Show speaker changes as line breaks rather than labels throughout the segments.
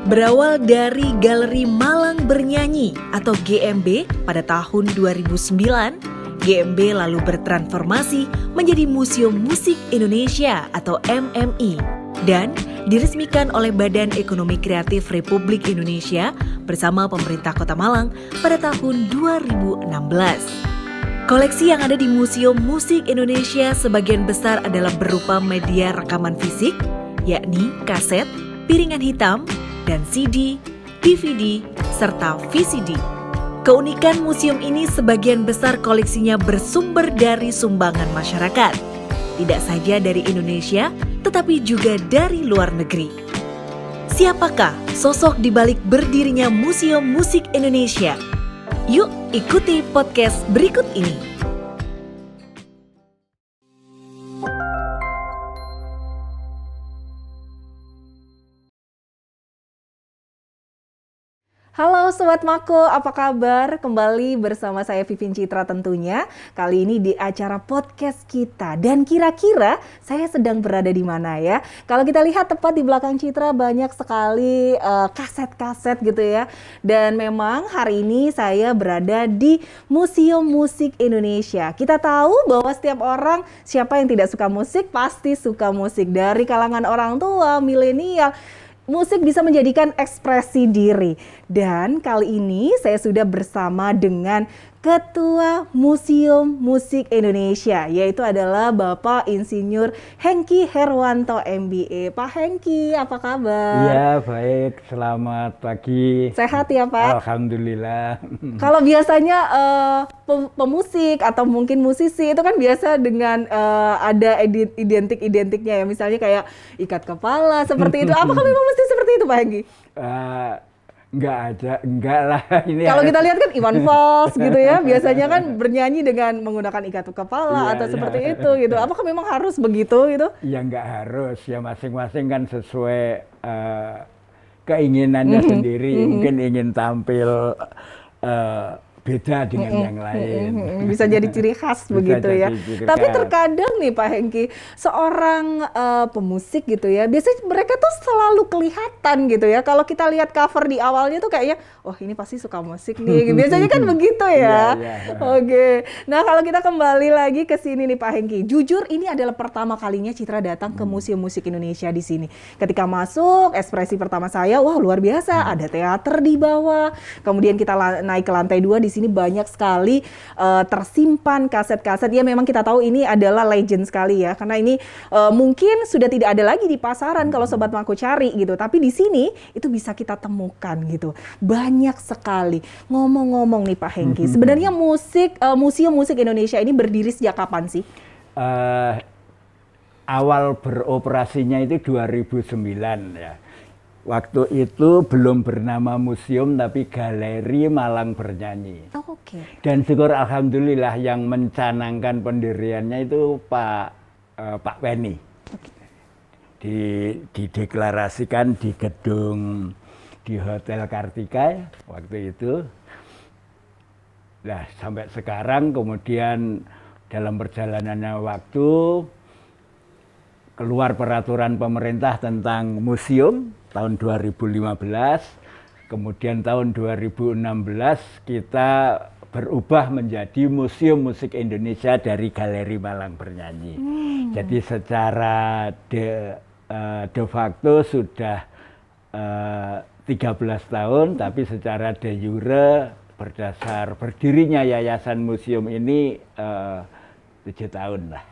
Berawal dari Galeri Malang Bernyanyi atau GMB pada tahun 2009, GMB lalu bertransformasi menjadi Museum Musik Indonesia atau MMI dan diresmikan oleh Badan Ekonomi Kreatif Republik Indonesia bersama pemerintah Kota Malang pada tahun 2016. Koleksi yang ada di Museum Musik Indonesia sebagian besar adalah berupa media rekaman fisik, yakni kaset, piringan hitam, dan CD, DVD, serta VCD. Keunikan museum ini sebagian besar koleksinya bersumber dari sumbangan masyarakat. Tidak saja dari Indonesia, tetapi juga dari luar negeri. Siapakah sosok di balik berdirinya Museum Musik Indonesia? Yuk ikuti podcast berikut ini. Halo Sobat Mako, apa kabar? Kembali bersama saya Vivin Citra tentunya. Kali ini di acara podcast kita. Dan kira-kira saya sedang berada di mana ya? Kalau kita lihat tepat di belakang Citra banyak sekali kaset-kaset gitu ya. Dan memang hari ini saya berada di Museum Musik Indonesia. Kita tahu bahwa setiap orang, siapa yang tidak suka musik, pasti suka musik. Dari kalangan orang tua, milenial, musik bisa menjadikan ekspresi diri. Dan kali ini saya sudah bersama dengan Ketua Museum Musik Indonesia, yaitu adalah Bapak Insinyur Hengky Herwanto MBA. Pak Hengky, apa kabar?
Iya, baik. Selamat pagi.
Sehat ya, Pak?
Alhamdulillah.
Kalau biasanya pemusik atau mungkin musisi itu kan biasa dengan ada identik-identiknya ya. Misalnya kayak ikat kepala seperti itu. Apakah memang mesti seperti itu, Pak Hengky?
Enggak lah. Ini
kalau kita lihat kan Iwan Fals gitu ya, biasanya kan bernyanyi dengan menggunakan ikat kepala atau seperti itu gitu. Apakah memang harus begitu gitu?
Ya enggak harus, ya masing-masing kan sesuai keinginannya sendiri. Mungkin ingin tampil beda dengan yang lain.
Bisa jadi ciri khas begitu ya. Tapi terkadang nih Pak Hengky, seorang pemusik gitu ya, biasanya mereka tuh selalu kelihatan gitu ya. Kalau kita lihat cover di awalnya tuh kayaknya, oh ini pasti suka musik nih. Biasanya kan begitu ya. Oke. Nah kalau kita kembali lagi ke sini nih Pak Hengky, jujur ini adalah pertama kalinya Citra datang ke Museum Musik Indonesia di sini. Ketika masuk, ekspresi pertama saya, wah luar biasa, ada teater di bawah. Kemudian kita naik ke lantai 2, di sini banyak sekali tersimpan kaset-kaset. Ya memang kita tahu ini adalah legend sekali ya, karena ini mungkin sudah tidak ada lagi di pasaran kalau Sobat Mako cari gitu. Tapi di sini itu bisa kita temukan gitu. Banyak sekali. Ngomong-ngomong nih Pak Hengky, sebenarnya Museum Musik Indonesia ini berdiri sejak kapan sih?
Awal beroperasinya itu 2009 ya. Waktu itu belum bernama museum tapi Galeri Malang Bernyanyi.
Oke.
Dan syukur alhamdulillah yang mencanangkan pendiriannya itu Pak Weni. Dideklarasikan di gedung di Hotel Kartika waktu itu. Nah, sampai sekarang kemudian dalam perjalanannya waktu keluar peraturan pemerintah tentang museum tahun 2015, kemudian tahun 2016 kita berubah menjadi Museum Musik Indonesia dari Galeri Malang Bernyanyi. Jadi secara de facto sudah 13 tahun, tapi secara de jure berdasar berdirinya yayasan museum ini 7 tahun lah.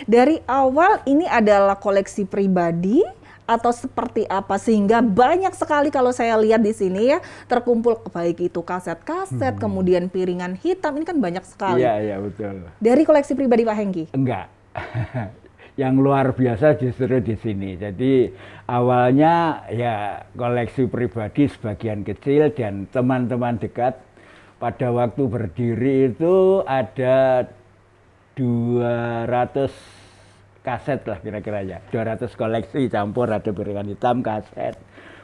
Dari awal ini adalah koleksi pribadi atau seperti apa sehingga banyak sekali kalau saya lihat di sini ya terkumpul baik itu kaset-kaset, kemudian piringan hitam, ini kan banyak sekali.
Iya betul.
Dari koleksi pribadi Pak Hengky?
Enggak. Yang luar biasa justru di sini. Jadi awalnya ya koleksi pribadi sebagian kecil dan teman-teman dekat. Pada waktu berdiri itu ada 200 kaset lah kira-kira ya. 200 koleksi campur, ada piringan hitam, kaset,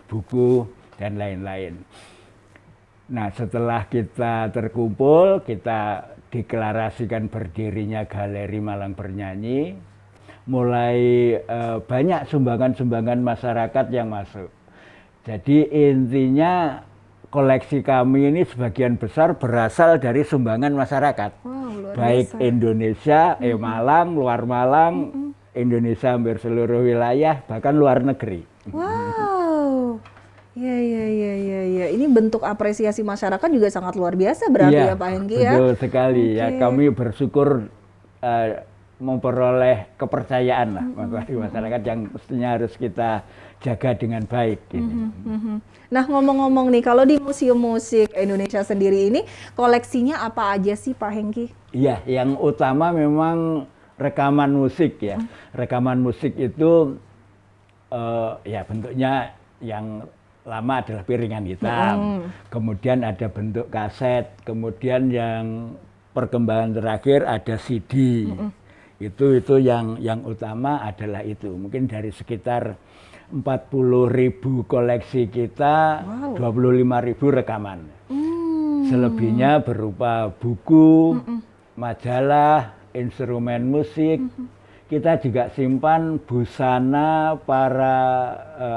buku, dan lain-lain. Nah setelah kita terkumpul, kita deklarasikan berdirinya Galeri Malang Bernyanyi. Mulai banyak sumbangan-sumbangan masyarakat yang masuk. Jadi intinya koleksi kami ini sebagian besar berasal dari sumbangan masyarakat.
Wow, luar
Baik
biasa.
Indonesia, Malang, luar Malang, Indonesia hampir seluruh wilayah, bahkan luar negeri.
Wow. Ya. Ini bentuk apresiasi masyarakat juga sangat luar biasa berarti
Iya,
ya Pak Hengki ya.
betul sekali ya.
Oke.
Kami bersyukur memperoleh kepercayaan lah dari masyarakat yang mestinya harus kita jaga dengan baik. Gitu.
Nah, ngomong-ngomong nih, kalau di Museum Musik Indonesia sendiri ini koleksinya apa aja sih Pak Hengki?
Iya, yang utama memang rekaman musik ya. Rekaman musik itu ya bentuknya yang lama adalah piringan hitam. Kemudian ada bentuk kaset, kemudian yang perkembangan terakhir ada CD. Itu yang utama adalah itu. Mungkin dari sekitar 40.000 koleksi kita, 25.000 rekaman. Selebihnya berupa buku, majalah, instrumen musik. Kita juga simpan busana para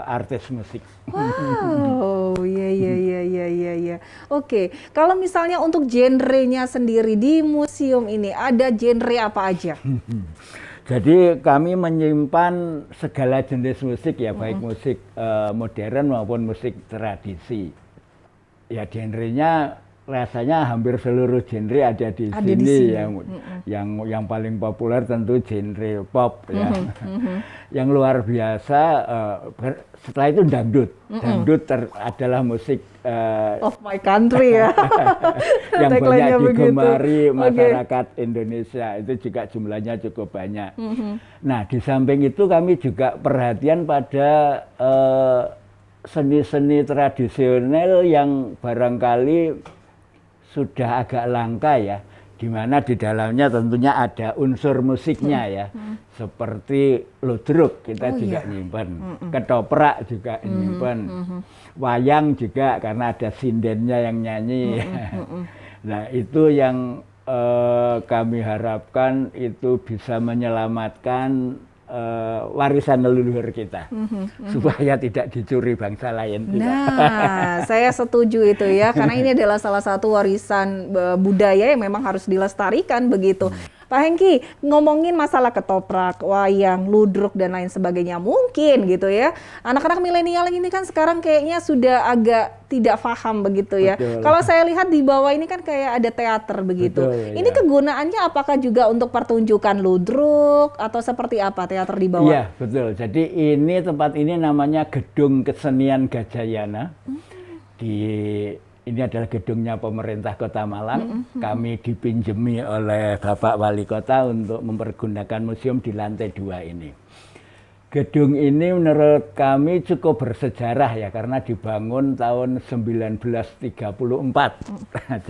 artis musik.
Wow, ya. Oke, kalau misalnya untuk genrenya sendiri di museum ini ada genre apa aja?
Jadi kami menyimpan segala jenis musik ya, baik musik modern maupun musik tradisi. Ya genrenya rasanya hampir seluruh genre ada di sini. Yang paling populer tentu genre pop ya. Yang luar biasa setelah itu dangdut. Dangdut adalah musik
Of my country ya.
yang banyak
Tagline-nya
digemari
begitu.
masyarakat Indonesia. Itu juga jumlahnya cukup banyak. Nah, di samping itu kami juga perhatian pada seni-seni tradisional yang barangkali sudah agak langka ya, di mana di dalamnya tentunya ada unsur musiknya ya, seperti ludruk kita juga nyimpen, ketoprak juga nyimpen, wayang juga karena ada sindennya yang nyanyi. Nah itu yang kami harapkan itu bisa menyelamatkan warisan leluhur kita supaya tidak dicuri bangsa lain.
Nah, saya setuju itu ya, karena ini adalah salah satu warisan budaya yang memang harus dilestarikan begitu. Pak Hengki, ngomongin masalah ketoprak, wayang, ludruk dan lain sebagainya, mungkin gitu ya. Anak-anak milenial ini kan sekarang kayaknya sudah agak tidak paham begitu ya.
Betul.
Kalau saya lihat di bawah ini kan kayak ada teater begitu.
Betul,
ini
ya.
Kegunaannya apakah juga untuk pertunjukan ludruk atau seperti apa teater di bawah?
Iya, betul. Jadi tempat ini namanya Gedung Kesenian Gajayana. Ini adalah gedungnya pemerintah Kota Malang. Kami dipinjemi oleh Bapak Wali Kota untuk mempergunakan museum di lantai 2 ini. Gedung ini menurut kami cukup bersejarah ya, karena dibangun tahun 1934.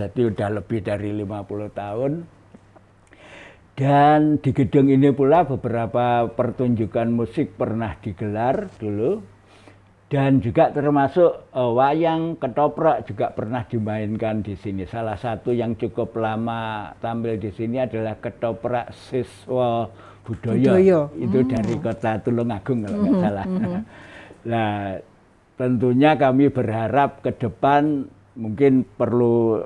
Jadi udah lebih dari 50 tahun. Dan di gedung ini pula beberapa pertunjukan musik pernah digelar dulu. Dan juga termasuk wayang, ketoprak juga pernah dimainkan di sini. Salah satu yang cukup lama tampil di sini adalah ketoprak Siswa Budoyo. Itu dari kota Tulungagung kalau nggak salah. Nah, tentunya kami berharap ke depan mungkin perlu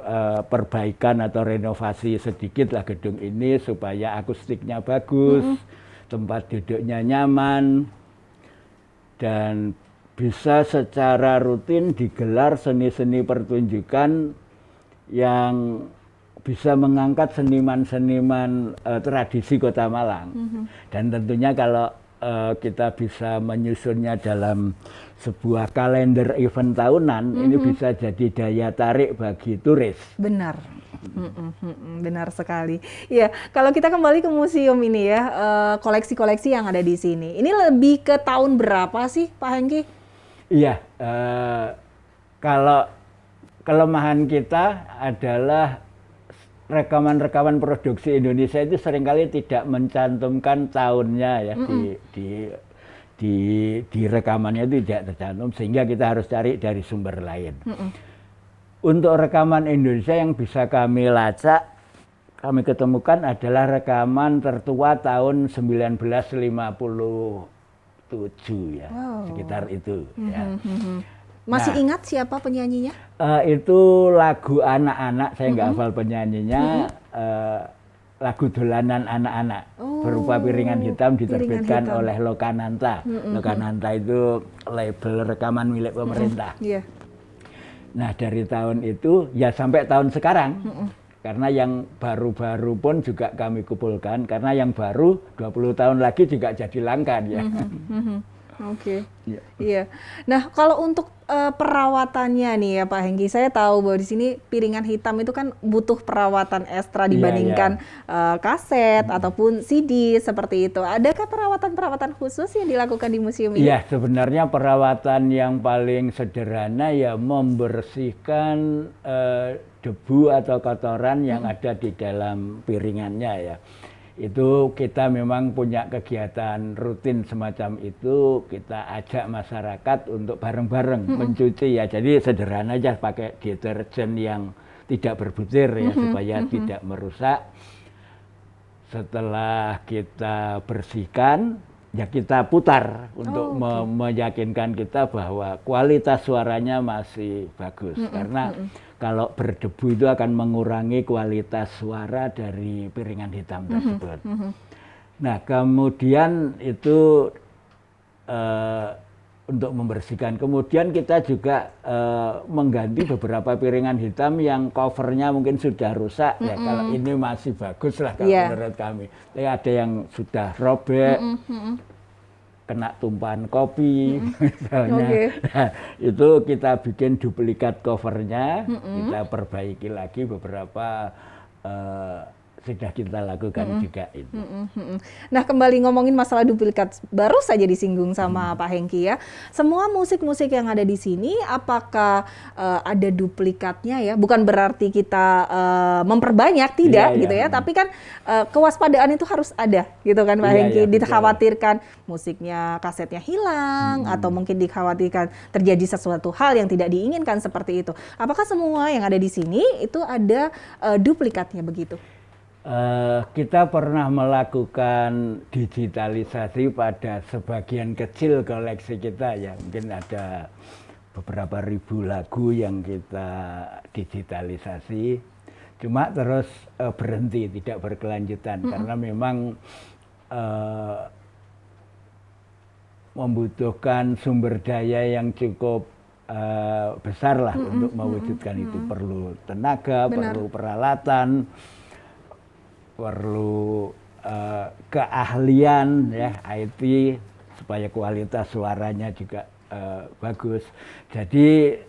perbaikan atau renovasi sedikit lah gedung ini supaya akustiknya bagus, tempat duduknya nyaman, dan bisa secara rutin digelar seni-seni pertunjukan yang bisa mengangkat seniman-seniman tradisi Kota Malang. Dan tentunya kalau kita bisa menyusunnya dalam sebuah kalender event tahunan, ini bisa jadi daya tarik bagi turis.
Benar. Benar sekali. Ya, kalau kita kembali ke museum ini ya, koleksi-koleksi yang ada di sini. Ini lebih ke tahun berapa sih, Pak Hengki?
Iya, kalau kelemahan kita adalah rekaman-rekaman produksi Indonesia itu seringkali tidak mencantumkan tahunnya ya, di rekamannya itu tidak tercantum, sehingga kita harus cari dari sumber lain. Untuk rekaman Indonesia yang bisa kami lacak, kami ketemukan adalah rekaman tertua tahun 1957 ya, sekitar itu ya.
Masih
Nah,
ingat siapa penyanyinya?
itu lagu anak-anak, saya nggak hafal penyanyinya. Lagu dolanan anak-anak berupa piringan hitam diterbitkan
hitam.
oleh Lokananta. Lokananta itu label rekaman milik pemerintah.
Iya.
Nah dari tahun itu ya sampai tahun sekarang. Karena yang baru-baru pun juga kami kumpulkan, karena yang baru 20 tahun lagi juga jadi langka dia.
Oke.
Iya.
Iya. Nah, kalau untuk perawatannya nih ya Pak Hengki, saya tahu bahwa di sini piringan hitam itu kan butuh perawatan ekstra dibandingkan kaset ataupun CD seperti itu. Adakah perawatan-perawatan khusus yang dilakukan di museum ini?
Iya, sebenarnya perawatan yang paling sederhana ya membersihkan debu atau kotoran yang ada di dalam piringannya ya. Itu kita memang punya kegiatan rutin semacam itu, kita ajak masyarakat untuk bareng-bareng mencuci ya. Jadi sederhana aja, pakai deterjen yang tidak berbutir ya supaya tidak merusak. Setelah kita bersihkan ya kita putar untuk meyakinkan kita bahwa kualitas suaranya masih bagus. Karena kalau berdebu itu akan mengurangi kualitas suara dari piringan hitam tersebut. Nah kemudian itu untuk membersihkan. Kemudian kita juga mengganti beberapa piringan hitam yang covernya mungkin sudah rusak. Ya kalau ini masih bagus lah kalau menurut kami. Tapi ada yang sudah robek, kena tumpahan kopi misalnya. Nah, itu kita bikin duplikat covernya, kita perbaiki lagi beberapa sudah kita lakukan juga itu.
Nah, kembali ngomongin masalah duplikat, baru saja disinggung sama Pak Hengki ya. Semua musik-musik yang ada di sini, apakah ada duplikatnya ya? Bukan berarti kita memperbanyak, tidak gitu ya. Tapi kan kewaspadaan itu harus ada, gitu kan Pak Hengki. Dikhawatirkan musiknya, kasetnya hilang, atau mungkin dikhawatirkan terjadi sesuatu hal yang tidak diinginkan seperti itu. Apakah semua yang ada di sini itu ada duplikatnya begitu?
Kita pernah melakukan digitalisasi pada sebagian kecil koleksi kita ya, mungkin ada beberapa ribu lagu yang kita digitalisasi, cuma terus berhenti, tidak berkelanjutan karena memang membutuhkan sumber daya yang cukup besar lah untuk mewujudkan itu. Perlu tenaga, perlu peralatan, perlu keahlian ya IT supaya kualitas suaranya juga bagus. Jadi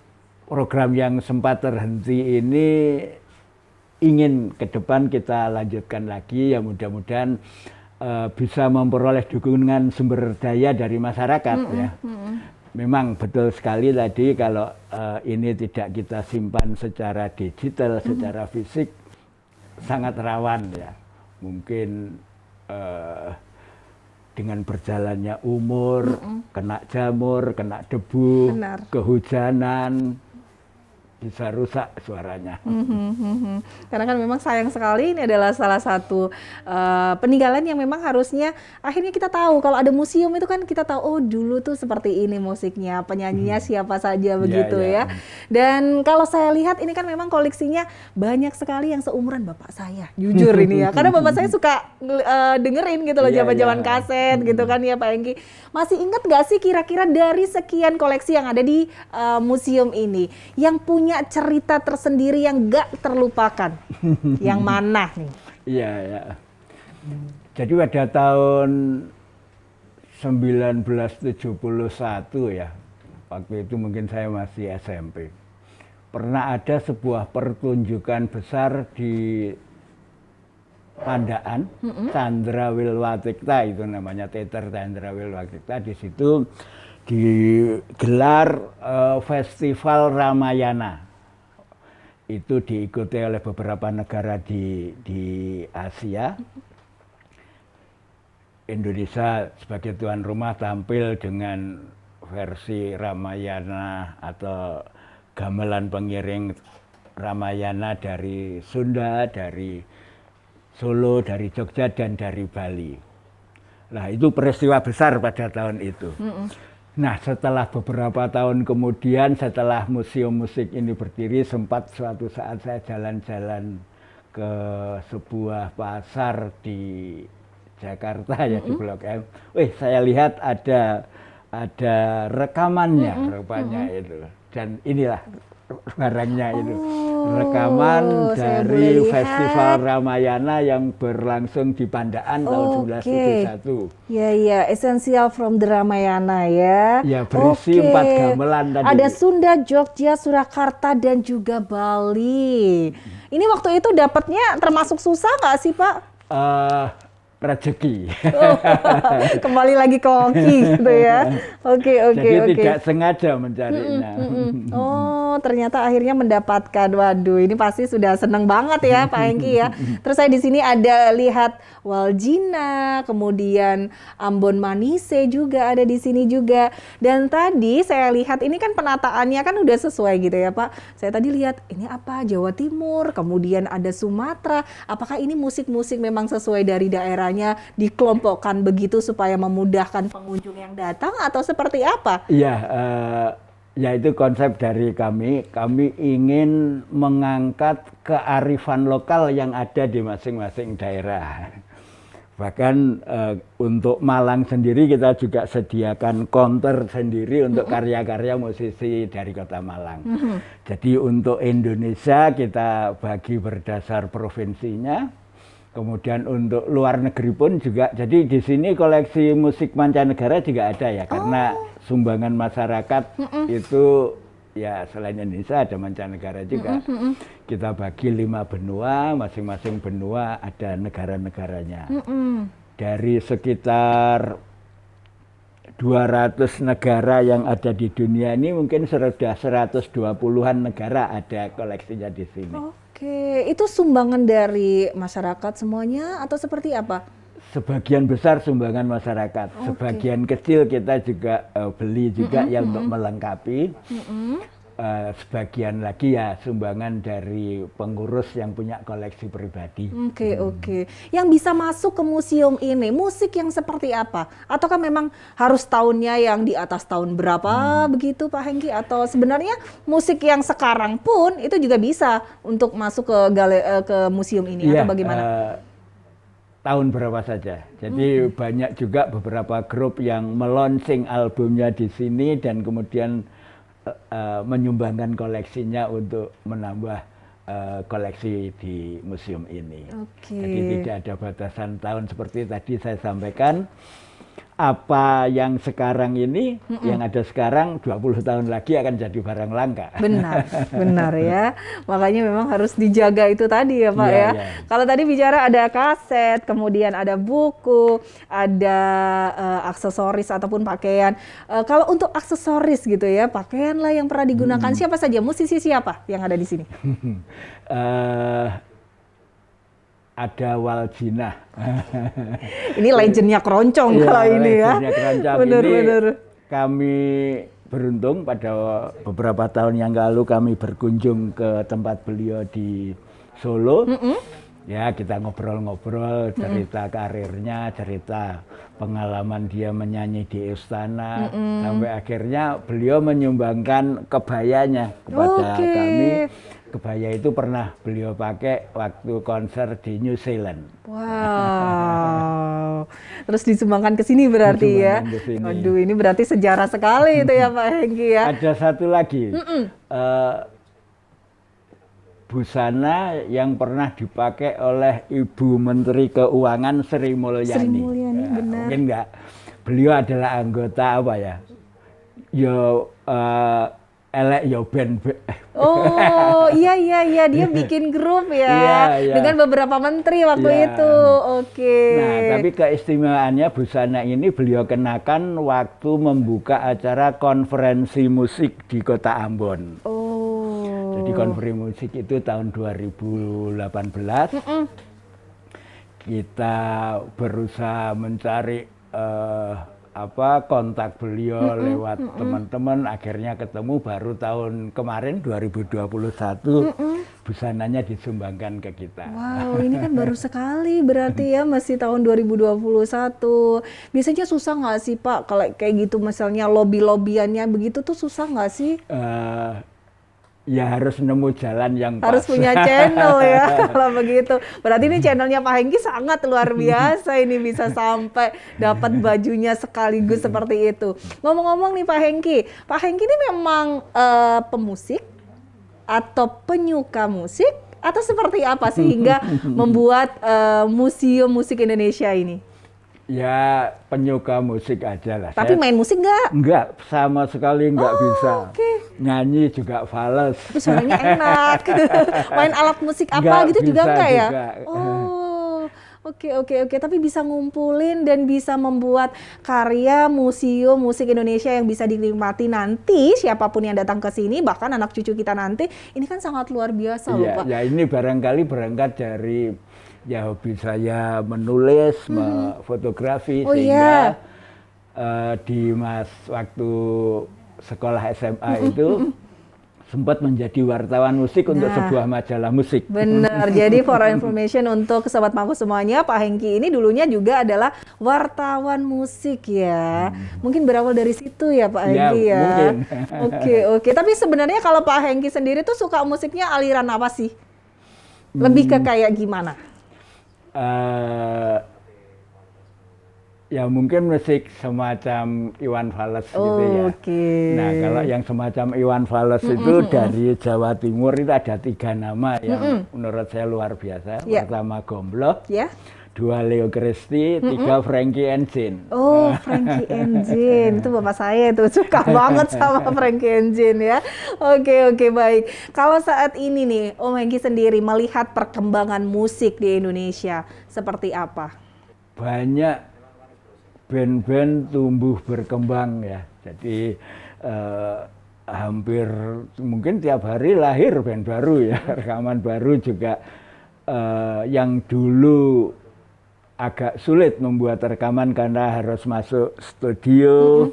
program yang sempat terhenti ini ingin ke depan kita lanjutkan lagi ya, mudah-mudahan bisa memperoleh dukungan sumber daya dari masyarakat ya. Memang betul sekali tadi kalau ini tidak kita simpan secara digital, secara fisik sangat rawan ya. Mungkin dengan berjalannya umur, kena jamur, kena debu, kehujanan, bisa rusak suaranya.
Karena kan memang sayang sekali, ini adalah salah satu peninggalan yang memang harusnya akhirnya kita tahu. Kalau ada museum itu kan kita tahu, oh dulu tuh seperti ini musiknya, penyanyinya siapa saja begitu ya. Dan kalau saya lihat ini kan memang koleksinya banyak sekali yang seumuran bapak saya, jujur ini ya. Karena bapak saya suka dengerin gitu loh zaman-zaman kaset gitu kan ya Pak Hengki. Masih ingat nggak sih kira-kira dari sekian koleksi yang ada di museum ini yang punya cerita tersendiri yang gak terlupakan? Yang mana nih?
Iya, ya. Jadi pada tahun 1971 ya, waktu itu mungkin saya masih SMP, pernah ada sebuah pertunjukan besar di Pandaan, Chandra Wilwatikta itu namanya, teater Chandra Wilwatikta. Di situ digelar festival Ramayana. Itu diikuti oleh beberapa negara di Asia. Indonesia sebagai tuan rumah tampil dengan versi Ramayana atau gamelan pengiring Ramayana dari Sunda, dari Solo, dari Jogja, dan dari Bali. Nah itu peristiwa besar pada tahun itu. Nah, setelah beberapa tahun kemudian, setelah museum musik ini berdiri, sempat suatu saat saya jalan-jalan ke sebuah pasar di Jakarta ya, di Blok M. Saya lihat ada rekamannya rupanya itu. Dan inilah barangnya itu. Rekaman
saya boleh
dari
lihat.
Festival Ramayana yang berlangsung di Pandaan tahun 1971.
Ya, Essential from the Ramayana ya.
Ya, berisi 4 gamelan tadi.
Ada Sunda, Jogja, Surakarta, dan juga Bali. Ini waktu itu dapatnya termasuk susah nggak sih, Pak?
Rezeki.
Kembali lagi ke hoki gitu ya. Oke.
Jadi tidak sengaja mencarinya.
Oh, ternyata akhirnya mendapatkan. Waduh, ini pasti sudah seneng banget ya Pak Hengki ya. Terus saya di sini ada lihat Waljina, kemudian Ambon Manise juga ada di sini juga. Dan tadi saya lihat ini kan penataannya kan udah sesuai gitu ya Pak. Saya tadi lihat ini apa? Jawa Timur, kemudian ada Sumatera. Apakah ini musik-musik memang sesuai dari daerah dikelompokkan begitu supaya memudahkan pengunjung yang datang atau seperti apa?
Iya, ya itu konsep dari kami. Kami ingin mengangkat kearifan lokal yang ada di masing-masing daerah. Bahkan untuk Malang sendiri kita juga sediakan counter sendiri untuk karya-karya musisi dari Kota Malang. Jadi untuk Indonesia kita bagi berdasar provinsinya. Kemudian untuk luar negeri pun juga, jadi di sini koleksi musik mancanegara juga ada ya, karena sumbangan masyarakat itu ya selain Indonesia ada mancanegara juga. Kita bagi 5 benua, masing-masing benua ada negara-negaranya. Dari sekitar 200 negara yang ada di dunia ini mungkin sudah 120-an negara ada koleksinya di sini.
Oke, itu sumbangan dari masyarakat semuanya atau seperti apa?
Sebagian besar sumbangan masyarakat, sebagian kecil kita juga beli juga yang untuk melengkapi. Sebagian lagi ya sumbangan dari pengurus yang punya koleksi pribadi.
Oke. Yang bisa masuk ke museum ini, musik yang seperti apa? Ataukah memang harus tahunnya yang di atas tahun berapa begitu Pak Hengki? Atau sebenarnya musik yang sekarang pun itu juga bisa untuk masuk ke ke museum ini atau bagaimana?
Tahun berapa saja. Jadi banyak juga beberapa grup yang meluncing albumnya di sini dan kemudian menyumbangkan koleksinya untuk menambah koleksi di museum ini. Jadi tidak ada batasan tahun seperti tadi saya sampaikan. Apa yang sekarang ini, yang ada sekarang 20 tahun lagi akan jadi barang langka.
Benar ya. Makanya memang harus dijaga itu tadi ya Pak ya. Kalau tadi bicara ada kaset, kemudian ada buku, ada aksesoris ataupun pakaian. Kalau untuk aksesoris gitu ya, pakaian lah yang pernah digunakan siapa saja, musisi siapa yang ada di sini?
Ada Waljina.
Ini legendnya keroncong kalau ini ya.
Benar. Kami beruntung pada beberapa tahun yang lalu kami berkunjung ke tempat beliau di Solo. Ya kita ngobrol-ngobrol, cerita karirnya, cerita pengalaman dia menyanyi di istana. Sampai akhirnya beliau menyumbangkan kebayanya kepada kami. Kebaya itu pernah beliau pakai waktu konser di New Zealand.
Wow. Terus disumbangkan ke sini berarti ya. Aduh, ini berarti sejarah sekali itu ya Pak Hengki ya.
Ada satu lagi. Busana yang pernah dipakai oleh Ibu Menteri Keuangan Sri Mulyani.
Sri Mulyani, benar.
Mungkin enggak. Beliau adalah anggota apa ya? Elek yo band.
Oh iya dia bikin grup ya dengan beberapa menteri waktu itu.
Nah tapi keistimewaannya busana ini beliau kenakan waktu membuka acara konferensi musik di Kota Ambon. Jadi konferensi musik itu tahun 2018. Kita berusaha mencari kontak beliau lewat teman-teman, akhirnya ketemu baru tahun kemarin 2021 busananya disumbangkan ke kita.
Wow, ini kan baru sekali berarti ya, masih tahun 2021. Biasanya susah nggak sih Pak kalau kayak gitu, misalnya lobby-lobbyannya begitu tuh susah nggak sih?
Ya harus nemu jalan yang pas.
Harus punya channel ya kalau begitu. Berarti ini channelnya Pak Hengki sangat luar biasa, ini bisa sampai dapat bajunya sekaligus seperti itu. Ngomong-ngomong nih Pak Hengki ini memang pemusik atau penyuka musik atau seperti apa sehingga membuat museum musik Indonesia ini?
Ya penyuka musik aja lah.
Tapi main musik nggak?
Enggak, sama sekali nggak bisa.
Okay.
Nyanyi juga fales.
Tapi suaranya enak. Main alat musik apa
Nggak
gitu juga enggak ya?
juga.
Oh, oke. Tapi bisa ngumpulin dan bisa membuat karya museum musik Indonesia yang bisa dinikmati nanti siapapun yang datang ke sini, bahkan anak cucu kita nanti. Ini kan sangat luar biasa loh Pak.
Ya ini barangkali berangkat dari ya hobi saya menulis, fotografi, sehingga di waktu sekolah SMA itu sempat menjadi wartawan musik untuk sebuah majalah musik.
Benar, jadi for information untuk sobat Mangku semuanya, Pak Hengki ini dulunya juga adalah wartawan musik ya. Mungkin berawal dari situ ya Pak Hengki ya.
Mungkin.
Oke. Tapi sebenarnya kalau Pak Hengki sendiri tuh suka musiknya aliran apa sih? Lebih ke kayak gimana?
Ya mungkin musik semacam Iwan Fals gitu ya. Nah kalau yang semacam Iwan Fals itu dari Jawa Timur itu ada 3 nama yang menurut saya luar biasa. Pertama Gombloh, dua Leo Christie, 3 Frankie Engine.
Oh, Frankie Engine, itu bapak saya tuh suka banget sama Frankie Engine ya. Oke, baik. Kalau saat ini nih, Om Hengki sendiri melihat perkembangan musik di Indonesia seperti apa?
Banyak band-band tumbuh berkembang ya. Jadi hampir mungkin tiap hari lahir band baru ya, rekaman baru juga. Yang dulu agak sulit membuat rekaman karena harus masuk studio,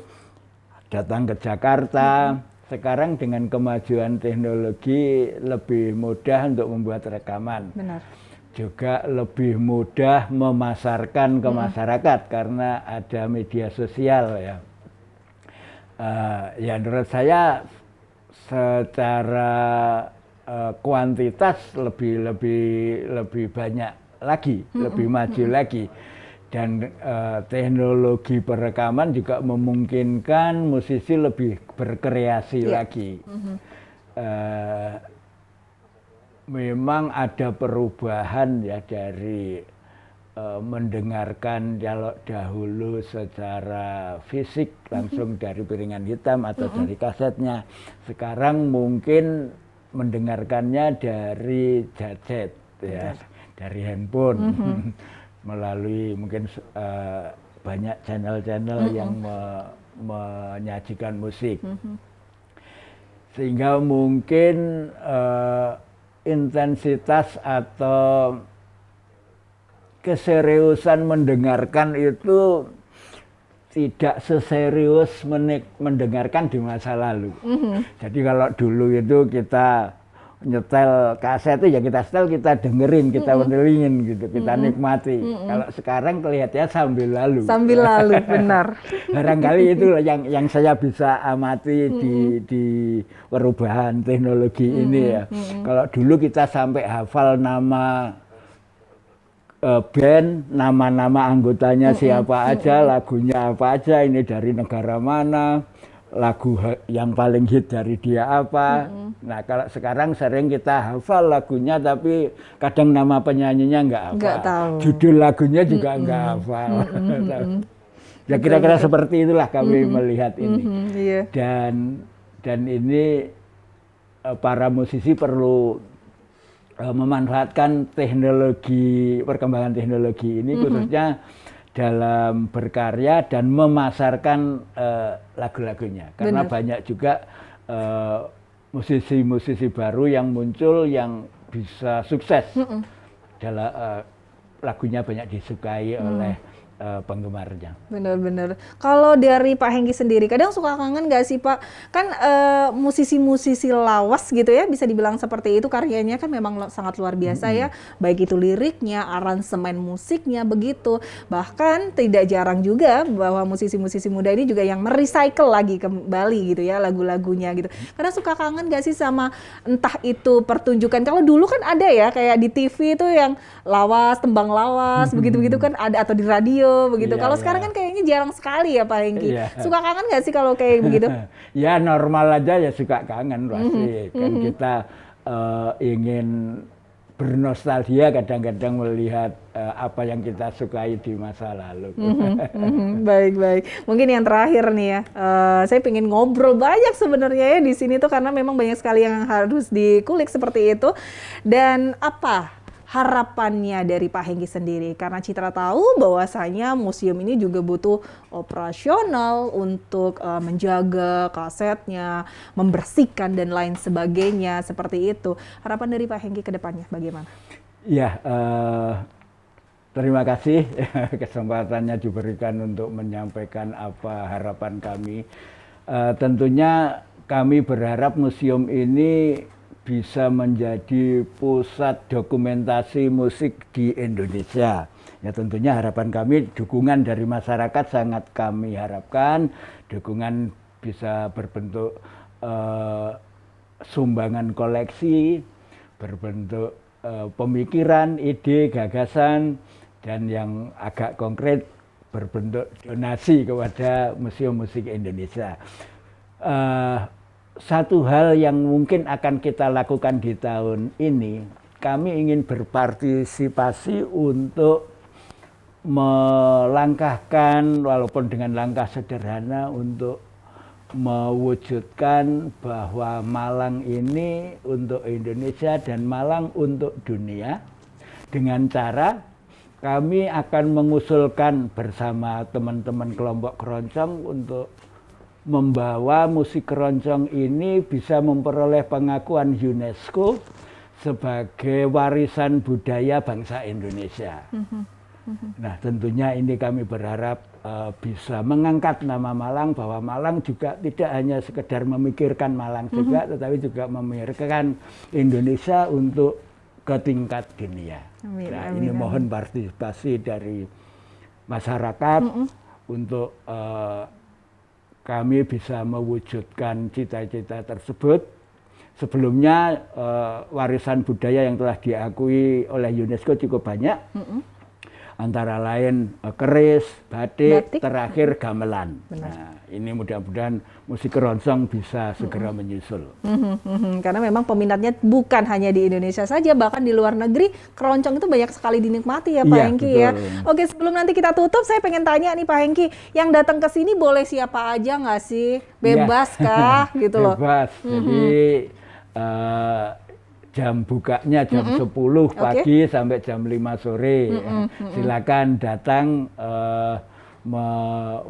datang ke Jakarta. Sekarang dengan kemajuan teknologi lebih mudah untuk membuat rekaman.
Benar.
Juga lebih mudah memasarkan ke masyarakat karena ada media sosial ya. Ya menurut saya secara kuantitas lebih banyak lagi, lebih maju lagi, dan teknologi perekaman juga memungkinkan musisi lebih berkreasi lagi. Memang ada perubahan ya dari mendengarkan kalau dahulu secara fisik langsung dari piringan hitam atau dari kasetnya. Sekarang mungkin mendengarkannya dari gadget ya, dari handphone, melalui mungkin banyak channel-channel yang menyajikan musik. Sehingga mungkin intensitas atau keseriusan mendengarkan itu tidak seserius mendengarkan di masa lalu. Jadi kalau dulu itu kita nyetel kaset itu ya kita setel, kita dengerin, kita mendelingin gitu, kita nikmati. Kalau sekarang kelihatannya sambil lalu.
Sambil lalu, benar.
Barangkali itu yang saya bisa amati di perubahan teknologi ini ya. Kalau dulu kita sampai hafal nama band, nama-nama anggotanya siapa aja, lagunya apa aja, ini dari negara mana, lagu yang paling hit dari dia apa. Nah kalau sekarang sering kita hafal lagunya tapi kadang nama penyanyinya nggak hafal.
Nggak tahu.
Judul lagunya juga nggak hafal. Ya kira-kira seperti itulah kami melihat ini. Dan ini para musisi perlu memanfaatkan teknologi, perkembangan teknologi ini khususnya dalam berkarya dan memasarkan lagu-lagunya. Karena banyak juga musisi-musisi baru yang muncul yang bisa sukses. Dalam lagunya banyak disukai oleh penggemarnya.
Bener-bener. Kalau dari Pak Hengki sendiri, kadang suka kangen nggak sih Pak? Kan musisi-musisi lawas gitu ya, bisa dibilang seperti itu, karyanya kan memang sangat luar biasa ya. Baik itu liriknya, aransemen musiknya, begitu. Bahkan tidak jarang juga bahwa musisi-musisi muda ini juga yang merecycle lagi kembali gitu ya lagu-lagunya gitu. Kadang suka kangen nggak sih sama entah itu pertunjukan. Kalau dulu kan ada ya kayak di TV itu yang lawas, tembang lawas, begitu-begitu kan ada, atau di radio begitu.
Iya,
Kalau
iya.
sekarang kan kayaknya jarang sekali ya Pak Hengki.
Iya.
Suka kangen nggak sih kalau kayak begitu?
Ya normal aja ya, suka kangen pasti. Kan kita ingin bernostalgia kadang-kadang melihat apa yang kita sukai di masa lalu.
Baik. Mungkin yang terakhir nih ya, saya pengen ngobrol banyak sebenarnya ya di sini tuh karena memang banyak sekali yang harus dikulik seperti itu. Dan apa harapannya dari Pak Hengki sendiri? Karena Citra tahu bahwasanya museum ini juga butuh operasional untuk menjaga kasetnya, membersihkan dan lain sebagainya seperti itu. Harapan dari Pak Hengki ke depannya bagaimana?
Ya, terima kasih kesempatannya diberikan untuk menyampaikan apa harapan kami. Tentunya kami berharap museum ini bisa menjadi pusat dokumentasi musik di Indonesia. Ya tentunya harapan kami, dukungan dari masyarakat sangat kami harapkan. Dukungan bisa berbentuk sumbangan koleksi, berbentuk pemikiran, ide, gagasan, dan yang agak konkret berbentuk donasi kepada Museum Musik Indonesia. Satu hal yang mungkin akan kita lakukan di tahun ini, kami ingin berpartisipasi untuk melangkahkan, walaupun dengan langkah sederhana, untuk mewujudkan bahwa Malang ini untuk Indonesia dan Malang untuk dunia, dengan cara kami akan mengusulkan bersama teman-teman kelompok keroncong untuk membawa musik keroncong ini bisa memperoleh pengakuan UNESCO sebagai warisan budaya bangsa Indonesia. Nah, tentunya ini kami berharap bisa mengangkat nama Malang, bahwa Malang juga tidak hanya sekedar memikirkan Malang juga, tetapi juga memikirkan Indonesia untuk ke tingkat dunia. Nah, ini mohon partisipasi dari masyarakat untuk kami bisa mewujudkan cita-cita tersebut. Sebelumnya warisan budaya yang telah diakui oleh UNESCO cukup banyak. Antara lain keris, batik, terakhir gamelan. Nah, ini mudah-mudahan musik keroncong bisa segera menyusul.
Karena memang peminatnya bukan hanya di Indonesia saja, bahkan di luar negeri keroncong itu banyak sekali dinikmati ya Pak Hengki ya. Oke, sebelum nanti kita tutup, saya pengen tanya nih Pak Hengki, yang datang ke sini boleh siapa aja nggak sih? Bebas kah? Gitu loh.
Bebas. Jadi jam bukanya jam 10 pagi sampai jam 5 sore. Silakan datang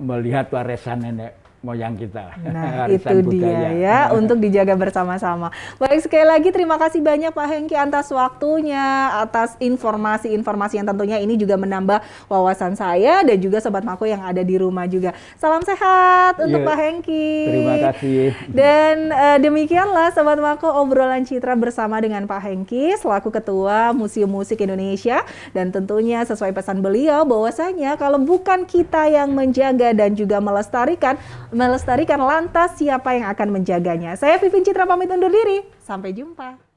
melihat warisan nenek moyang kita.
Nah, itu dia ya, untuk dijaga bersama-sama. Baik, sekali lagi terima kasih banyak Pak Hengki atas waktunya, atas informasi-informasi yang tentunya ini juga menambah wawasan saya dan juga Sobat Mako yang ada di rumah juga. Salam sehat untuk Pak Hengki.
Terima kasih.
Dan demikianlah Sobat Mako obrolan Citra bersama dengan Pak Hengki selaku Ketua Museum Musik Indonesia, dan tentunya sesuai pesan beliau bahwasanya kalau bukan kita yang menjaga dan juga melestarikan, lantas siapa yang akan menjaganya. Saya Vivin Citra pamit undur diri. Sampai jumpa.